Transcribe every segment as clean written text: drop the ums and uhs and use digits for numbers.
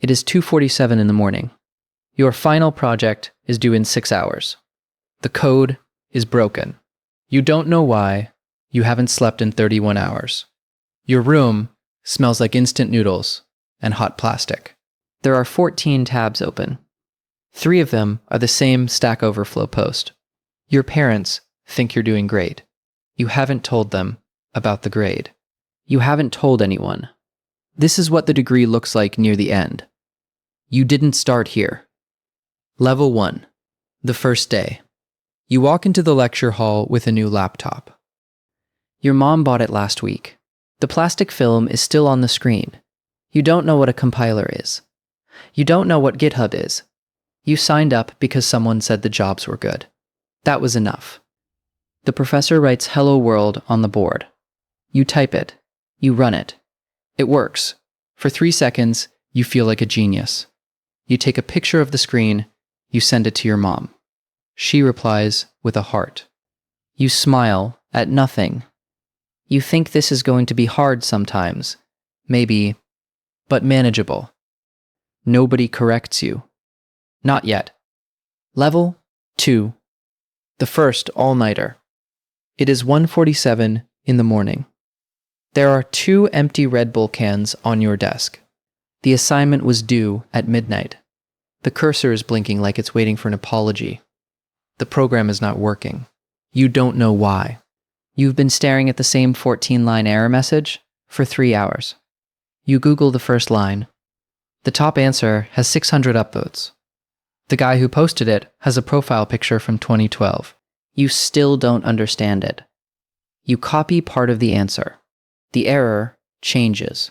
It is 2:47 in the morning. Your final project is due in 6 hours. The code is broken. You don't know why. You haven't slept in 31 hours. Your room smells like instant noodles and hot plastic. There are 14 tabs open. 3 of them are the same Stack Overflow post. Your parents think you're doing great. You haven't told them about the grade. You haven't told anyone. This is what the degree looks like near the end. You didn't start here. Level 1. The first day. You walk into the lecture hall with a new laptop. Your mom bought it last week. The plastic film is still on the screen. You don't know what a compiler is. You don't know what GitHub is. You signed up because someone said the jobs were good. That was enough. The professor writes "Hello World" on the board. You type it. You run it. It works. For 3 seconds, you feel like a genius. You take a picture of the screen. You send it to your mom. She replies with a heart. You smile at nothing. You think this is going to be hard sometimes. Maybe, but manageable. Nobody corrects you. Not yet. Level 2. The first all-nighter. It is 1:47 in the morning. There are 2 empty Red Bull cans on your desk. The assignment was due at midnight. The cursor is blinking like it's waiting for an apology. The program is not working. You don't know why. You've been staring at the same 14-line error message for 3 hours. You Google the first line. The top answer has 600 upvotes. The guy who posted it has a profile picture from 2012. You still don't understand it. You copy part of the answer. The error changes.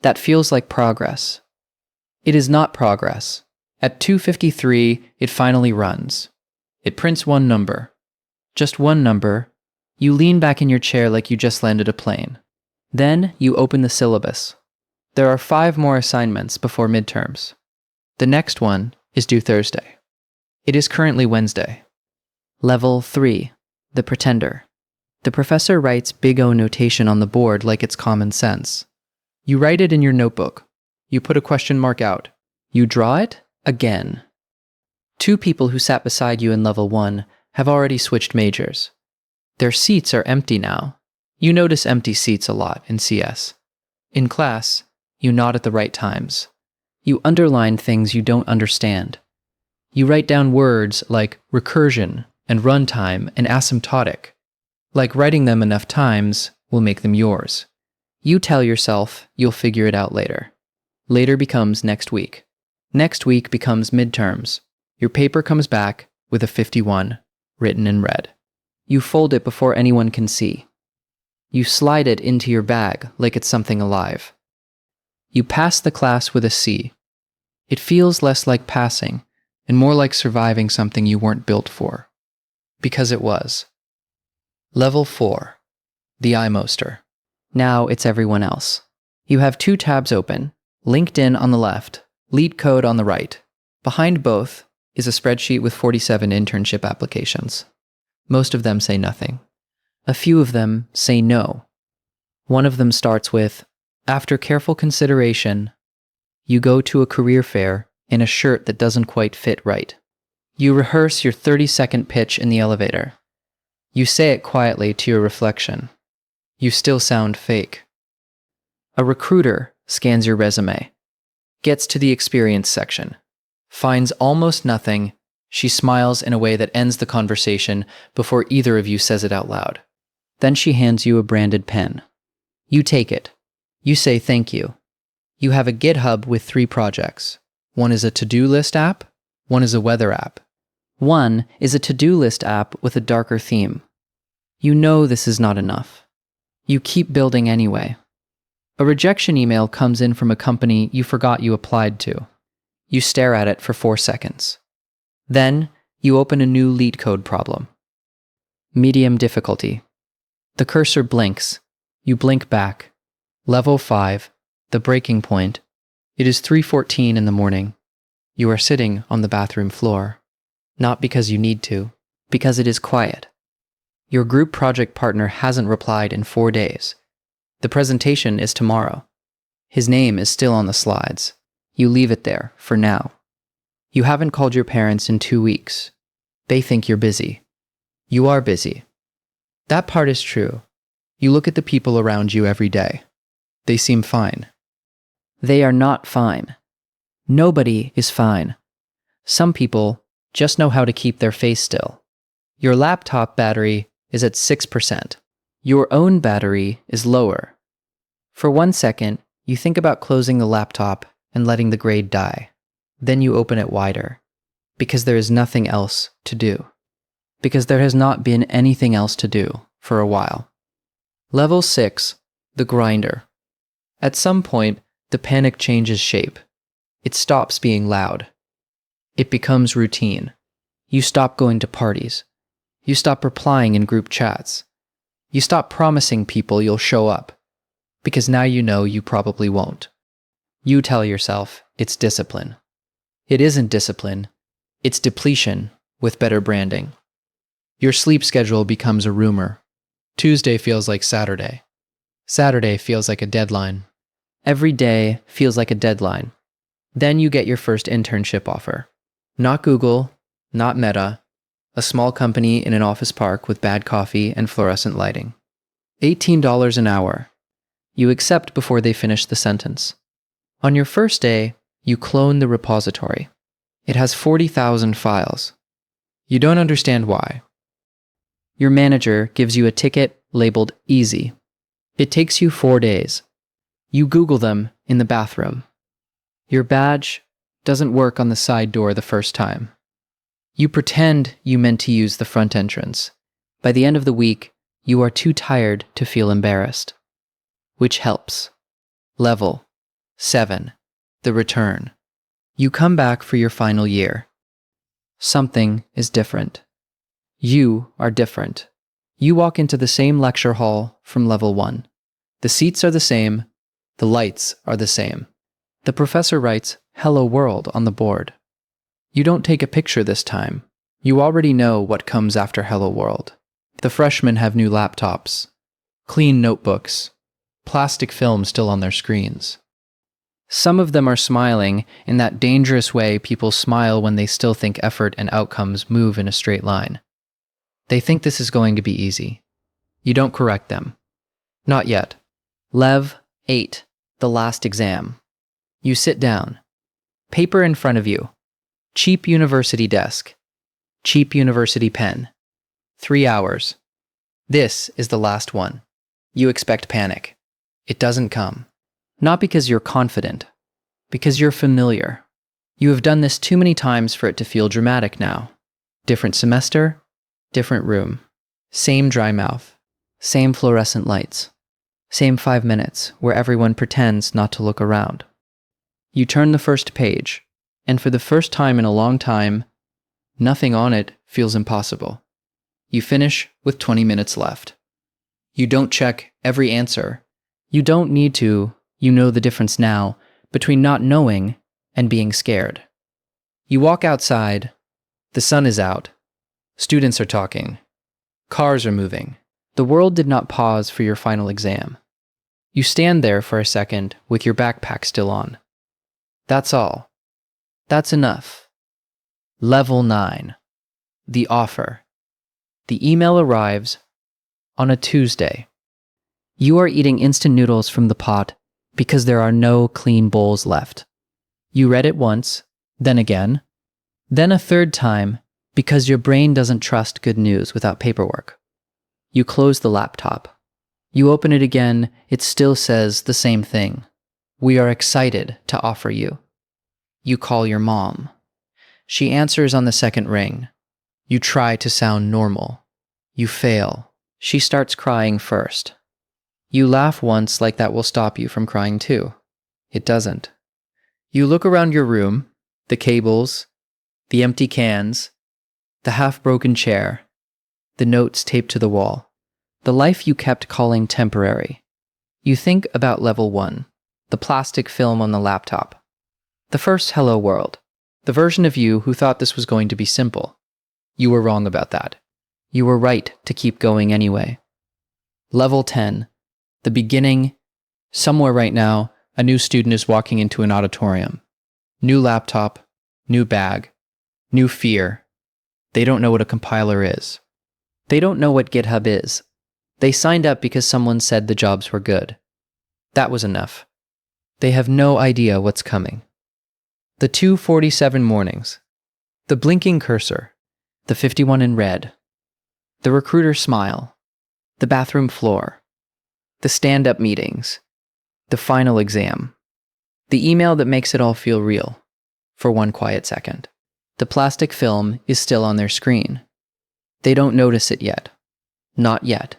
That feels like progress. It is not progress. At 2:53, it finally runs. It prints one number. Just one number. You lean back in your chair like you just landed a plane. Then you open the syllabus. There are 5 more assignments before midterms. The next one is due Thursday. It is currently Wednesday. Level 3. The Pretender. The professor writes big O notation on the board like it's common sense. You write it in your notebook. You put a question mark out. You draw it again. 2 people who sat beside you in level 1 have already switched majors. Their seats are empty now. You notice empty seats a lot in CS. In class, you nod at the right times. You underline things you don't understand. You write down words like recursion and runtime and asymptotic. Like writing them enough times will make them yours. You tell yourself you'll figure it out later. Later becomes next week. Next week becomes midterms. Your paper comes back with a 51 written in red. You fold it before anyone can see. You slide it into your bag like it's something alive. You pass the class with a C. It feels less like passing and more like surviving something you weren't built for. Because it was. Level 4. The Imposter. Now it's everyone else. You have 2 tabs open, LinkedIn on the left, LeetCode on the right. Behind both is a spreadsheet with 47 internship applications. Most of them say nothing. A few of them say no. One of them starts with, after careful consideration, you go to a career fair in a shirt that doesn't quite fit right. You rehearse your 30-second pitch in the elevator. You say it quietly to your reflection. You still sound fake. A recruiter scans your resume, gets to the experience section, finds almost nothing. She smiles in a way that ends the conversation before either of you says it out loud. Then she hands you a branded pen. You take it. You say thank you. You have a GitHub with 3 projects. One is a to-do list app. One is a weather app. One is a to-do list app with a darker theme. You know this is not enough. You keep building anyway. A rejection email comes in from a company you forgot you applied to. You stare at it for 4 seconds. Then, you open a new LeetCode problem. Medium difficulty. The cursor blinks. You blink back. Level 5. The breaking point. It is 3:14 in the morning. You are sitting on the bathroom floor. Not because you need to, because it is quiet. Your group project partner hasn't replied in 4 days. The presentation is tomorrow. His name is still on the slides. You leave it there for now. You haven't called your parents in 2 weeks. They think you're busy. You are busy. That part is true. You look at the people around you every day. They seem fine. They are not fine. Nobody is fine. Some people just know how to keep their face still. Your laptop battery is at 6%. Your own battery is lower. For 1 second, you think about closing the laptop and letting the grade die. Then you open it wider, because there is nothing else to do. Because there has not been anything else to do for a while. Level 6, the grinder. At some point, the panic changes shape. It stops being loud. It becomes routine. You stop going to parties. You stop replying in group chats. You stop promising people you'll show up, because now you know you probably won't. You tell yourself it's discipline. It isn't discipline. It's depletion with better branding. Your sleep schedule becomes a rumor. Tuesday feels like Saturday. Saturday feels like a deadline. Every day feels like a deadline. Then you get your first internship offer. Not Google, not Meta, a small company in an office park with bad coffee and fluorescent lighting. $18 an hour. You accept before they finish the sentence. On your first day, you clone the repository. It has 40,000 files. You don't understand why. Your manager gives you a ticket labeled easy. It takes you 4 days. You Google them in the bathroom. Your badge doesn't work on the side door the first time. You pretend you meant to use the front entrance. By the end of the week, you are too tired to feel embarrassed. Which helps. Level 7. The return. You come back for your final year. Something is different. You are different. You walk into the same lecture hall from level 1. The seats are the same. The lights are the same. The professor writes, "Hello World" on the board. You don't take a picture this time. You already know what comes after Hello World. The freshmen have new laptops, clean notebooks, plastic film still on their screens. Some of them are smiling in that dangerous way people smile when they still think effort and outcomes move in a straight line. They think this is going to be easy. You don't correct them. Not yet. Lev 8, the last exam. You sit down. Paper in front of you. Cheap university desk. Cheap university pen. 3 hours. This is the last one. You expect panic. It doesn't come. Not because you're confident, because you're familiar. You have done this too many times for it to feel dramatic now. Different semester, different room. Same dry mouth. Same fluorescent lights. Same 5 minutes where everyone pretends not to look around. You turn the first page, and for the first time in a long time, nothing on it feels impossible. You finish with 20 minutes left. You don't check every answer. You don't need to. You know the difference now between not knowing and being scared. You walk outside. The sun is out. Students are talking. Cars are moving. The world did not pause for your final exam. You stand there for a second with your backpack still on. That's all. That's enough. Level 9. The offer. The email arrives on a Tuesday. You are eating instant noodles from the pot because there are no clean bowls left. You read it once, then again, then a third time because your brain doesn't trust good news without paperwork. You close the laptop. You open it again, it still says the same thing. We are excited to offer you. You call your mom. She answers on the second ring. You try to sound normal. You fail. She starts crying first. You laugh once like that will stop you from crying too. It doesn't. You look around your room, the cables, the empty cans, the half-broken chair, the notes taped to the wall, the life you kept calling temporary. You think about level 1, the plastic film on the laptop. The first Hello World, the version of you who thought this was going to be simple. You were wrong about that. You were right to keep going anyway. Level 10, the beginning. Somewhere right now, a new student is walking into an auditorium. New laptop, new bag, new fear. They don't know what a compiler is. They don't know what GitHub is. They signed up because someone said the jobs were good. That was enough. They have no idea what's coming. The 2:47 mornings. The blinking cursor. The 51 in red. The recruiter smile. The bathroom floor. The stand-up meetings. The final exam. The email that makes it all feel real. For one quiet second. The plastic film is still on their screen. They don't notice it yet. Not yet.